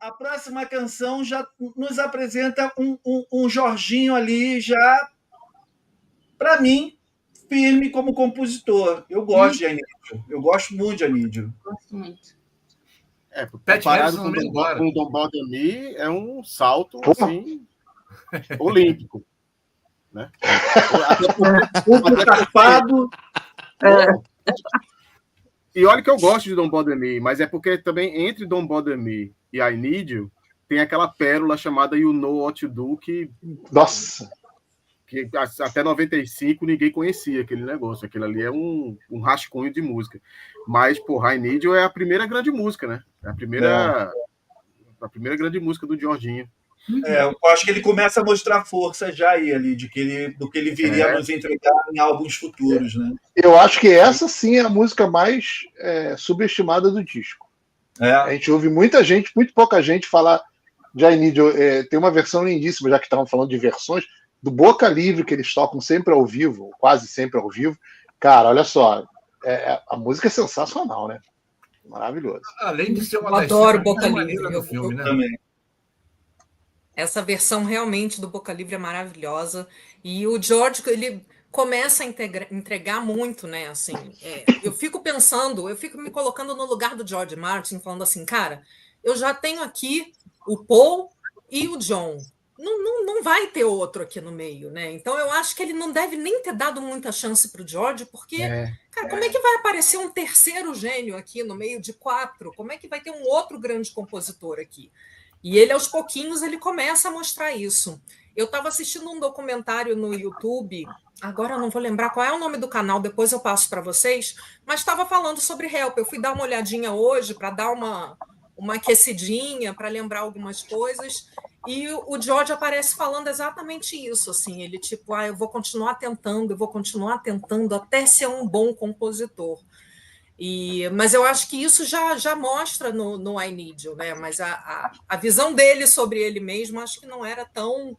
a próxima canção já nos apresenta um Jorginho ali, já, para mim, firme como compositor. Eu gosto de Anídio. Eu gosto muito de Anídio. Gosto muito. Comparado com o Don't Bother Me, é um salto assim, olímpico. Né? Carpado. E olha que eu gosto de Don't Bother Me, mas é porque também entre Don't Bother Me e I Need You tem aquela pérola chamada You Know What You Do, que até 95 ninguém conhecia aquele negócio. Aquilo ali é um rascunho de música. Mas, porra, I Need You é a primeira grande música, né? É a primeira grande música do Jorginho. Eu acho que ele começa a mostrar força já aí ali, do que ele viria a nos entregar em álbuns futuros, né? Eu acho que essa sim é a música mais subestimada do disco. A gente ouve muito pouca gente falar de I Need You. Tem uma versão lindíssima, já que estavam falando de versões, do Boca Livre, que eles tocam sempre ao vivo, quase sempre ao vivo. Cara, olha só, a música é sensacional, né? Maravilhoso. Além de ser uma eu adoro Boca Livre do filme, né? Também. Essa versão realmente do Boca Livre é maravilhosa. E o George, ele começa a entregar muito, né? Assim, eu fico me colocando no lugar do George Martin, falando assim, cara, eu já tenho aqui o Paul e o John. Não vai ter outro aqui no meio, né? Então eu acho que ele não deve nem ter dado muita chance para o George, porque, cara, como é que vai aparecer um terceiro gênio aqui no meio de 4? Como é que vai ter um outro grande compositor aqui? E ele, aos pouquinhos, ele começa a mostrar isso. Eu estava assistindo um documentário no YouTube, agora eu não vou lembrar qual é o nome do canal, depois eu passo para vocês, mas estava falando sobre Help. Eu fui dar uma olhadinha hoje para dar uma aquecidinha, para lembrar algumas coisas, e o George aparece falando exatamente isso, assim, ele tipo, eu vou continuar tentando até ser um bom compositor. Mas eu acho que isso já mostra no I Need You, né? Mas a visão dele sobre ele mesmo acho que não era tão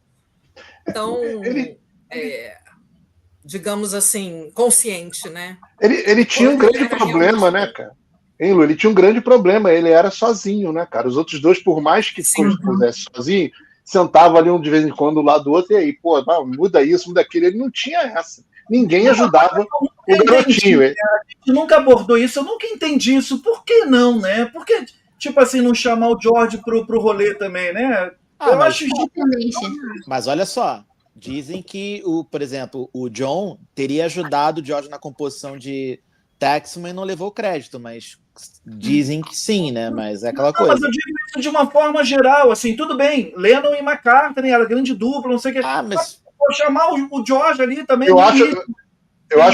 digamos assim, consciente, né? Ele tinha um grande problema, né, cara? Hein, Lu? Ele tinha um grande problema, ele era sozinho, né, cara? Os outros dois, por mais que compusesse sozinho, sentavam ali um de vez em quando do lado do outro, e aí, pô, muda isso, muda aquilo. Ele não tinha essa. Ninguém ajudava o garotinho. A gente nunca abordou isso, eu nunca entendi isso. Por que não, né? Por que, tipo assim, não chamar o George pro rolê também, né? Mas olha só, dizem que, por exemplo, o John teria ajudado o George na composição de Taxman e não levou crédito, mas dizem que sim, né? Mas é aquela coisa. Mas eu digo isso de uma forma geral, assim, tudo bem, Lennon e McCartney era grande dupla, não sei o que. Mas vou chamar o George ali também. Eu acho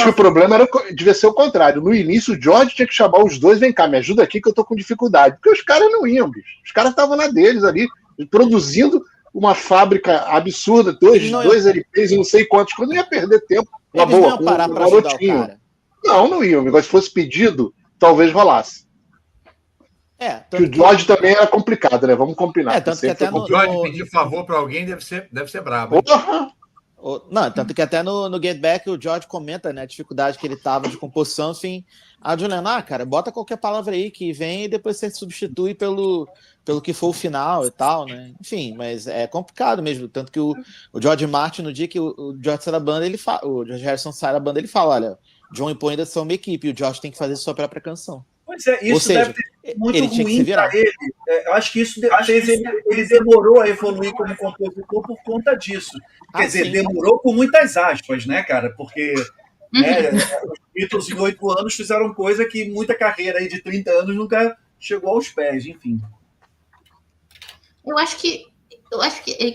que o problema devia ser o contrário. No início, o George tinha que chamar os dois, vem cá, me ajuda aqui que eu tô com dificuldade. Porque os caras não iam, bicho. Os caras estavam na deles ali, produzindo uma fábrica absurda, dois LPs e não sei quantos, quando ia perder tempo. Eles não iam parar pra ajudar o cara. Não iam. Mas se fosse pedido, talvez rolasse. Que o George também era complicado, né? Vamos combinar. Tanto que até o George pedir favor para alguém deve ser brabo. Não, tanto que até no Get Back o George comenta, né, a dificuldade que ele tava de composição, assim, a Juliana, cara, bota qualquer palavra aí que vem e depois você substitui pelo que for o final e tal, né? Enfim, mas é complicado mesmo, tanto que o George Martin, no dia que o George sai da banda, o George Harrison sai da banda, ele fala, olha, John e Paul ainda são uma equipe, e o George tem que fazer sua própria canção. Pois é, isso deve ter muito ruim para ele. Eu acho que isso ele demorou a evoluir como compositor por conta disso. Quer dizer, demorou com muitas aspas, né, cara? Porque os Beatles em 8 anos fizeram coisa que muita carreira aí de 30 anos nunca chegou aos pés, enfim. Eu acho que,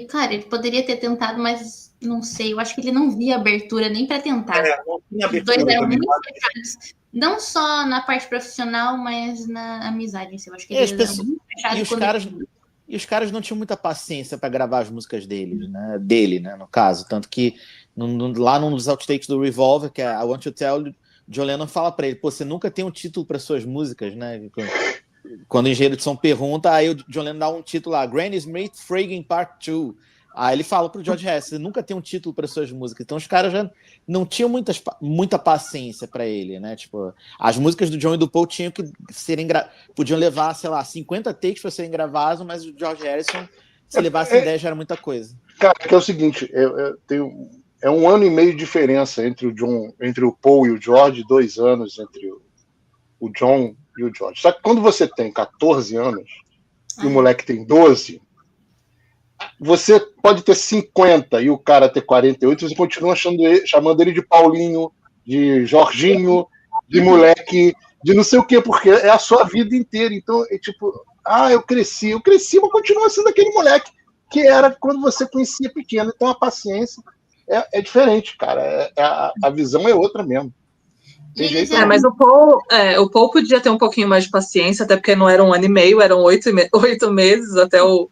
claro, ele poderia ter tentado, mas não sei, eu acho que ele não via abertura nem para tentar. Não tinha abertura. Os dois eram muito fechados. Não só na parte profissional, mas na amizade. Eu acho que eles eram muito fechados. E os caras não tinham muita paciência para gravar as músicas dele, né, no caso. Tanto que lá num dos outtakes do Revolver, que é I Want to Tell, John Lennon fala para ele, você nunca tem um título para suas músicas, né? Quando o engenheiro de som pergunta, aí o John Lennon dá um título lá, Granny Smith Fragging Part 2. Aí ele fala pro George Harrison, nunca tem um título para suas músicas. Então os caras já não tinham muita paciência para ele, né? Tipo, as músicas do John e do Paul tinham que serem podiam levar, sei lá, 50 takes para serem gravadas, mas o George Harrison, se levasse 10, já era muita coisa. Cara, que é o seguinte, é 1 ano e meio de diferença entre o Paul e o George, 2 anos entre o John e o George. Só que quando você tem 14 anos e o moleque tem 12, você pode ter 50 e o cara ter 48, você continua chamando ele de Paulinho, de Jorginho, de moleque, de não sei o quê, porque é a sua vida inteira. Então, é tipo, eu cresci, mas continua sendo aquele moleque que era quando você conhecia pequeno. Então, a paciência é diferente, cara. A visão é outra mesmo. Mas o Paul podia ter um pouquinho mais de paciência, até porque não era 1 ano e meio, eram 8 meses, até o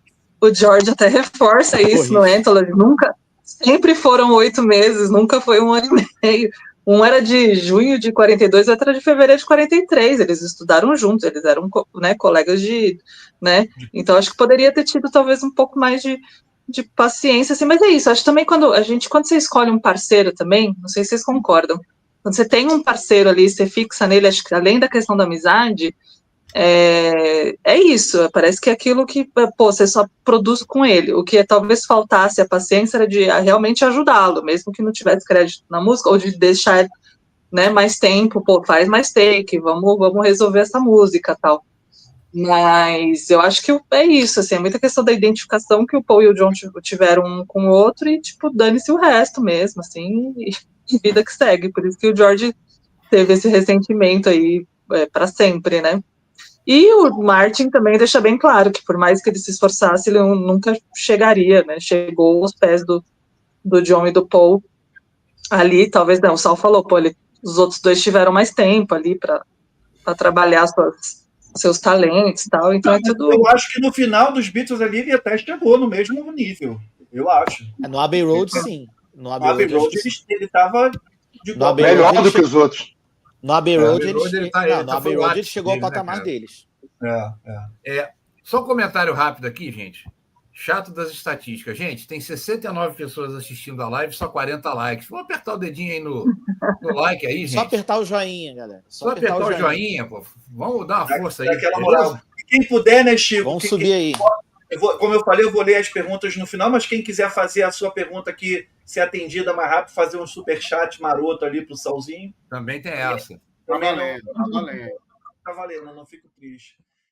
George até reforça isso no Anthology, sempre foram 8 meses, nunca foi 1 ano e meio. Um era de junho de 42, outro era de fevereiro de 43, eles estudaram juntos, eles eram, né, colegas né, então acho que poderia ter tido talvez um pouco mais de paciência, assim, mas é isso, acho também quando você escolhe um parceiro também, não sei se vocês concordam, quando você tem um parceiro ali, você fixa nele, acho que além da questão da amizade, é isso, parece que é aquilo que, você só produz com ele, o que talvez faltasse a paciência era de realmente ajudá-lo, mesmo que não tivesse crédito na música, ou de deixar, né, mais tempo, faz mais take, vamos resolver essa música, tal. Mas eu acho que é isso, assim, é muita questão da identificação que o Paul e o John tiveram um com o outro e, tipo, dane-se o resto mesmo, assim, e vida que segue, por isso que o George teve esse ressentimento aí para sempre, né? E o Martin também deixa bem claro que, por mais que ele se esforçasse, ele nunca chegaria, né? Chegou aos pés do John e do Paul ali, talvez não. O Sal falou, os outros 2 tiveram mais tempo ali para trabalhar seus talentos e tal, então tudo... Eu acho que no final dos Beatles ali ele até chegou no mesmo nível, eu acho. No Abbey Road, sim. No Abbey Road ele estava melhor do que os outros. No Abbey Road ele chegou ao patamar deles. Só um comentário rápido aqui, gente. Chato das estatísticas. Gente, tem 69 pessoas assistindo a live, só 40 likes. Vamos apertar o dedinho aí no like aí, gente. Só apertar o joinha, galera. Só apertar o joinha, pô. Vamos dar uma força aí. Aquela moral. Quem puder, né, Chico? Vamos subir aí. Como eu falei, eu vou ler as perguntas no final, mas quem quiser fazer a sua pergunta aqui, ser atendida mais rápido, fazer um superchat maroto ali pro Salzinho. Também tem essa. Tá valendo, não fico triste.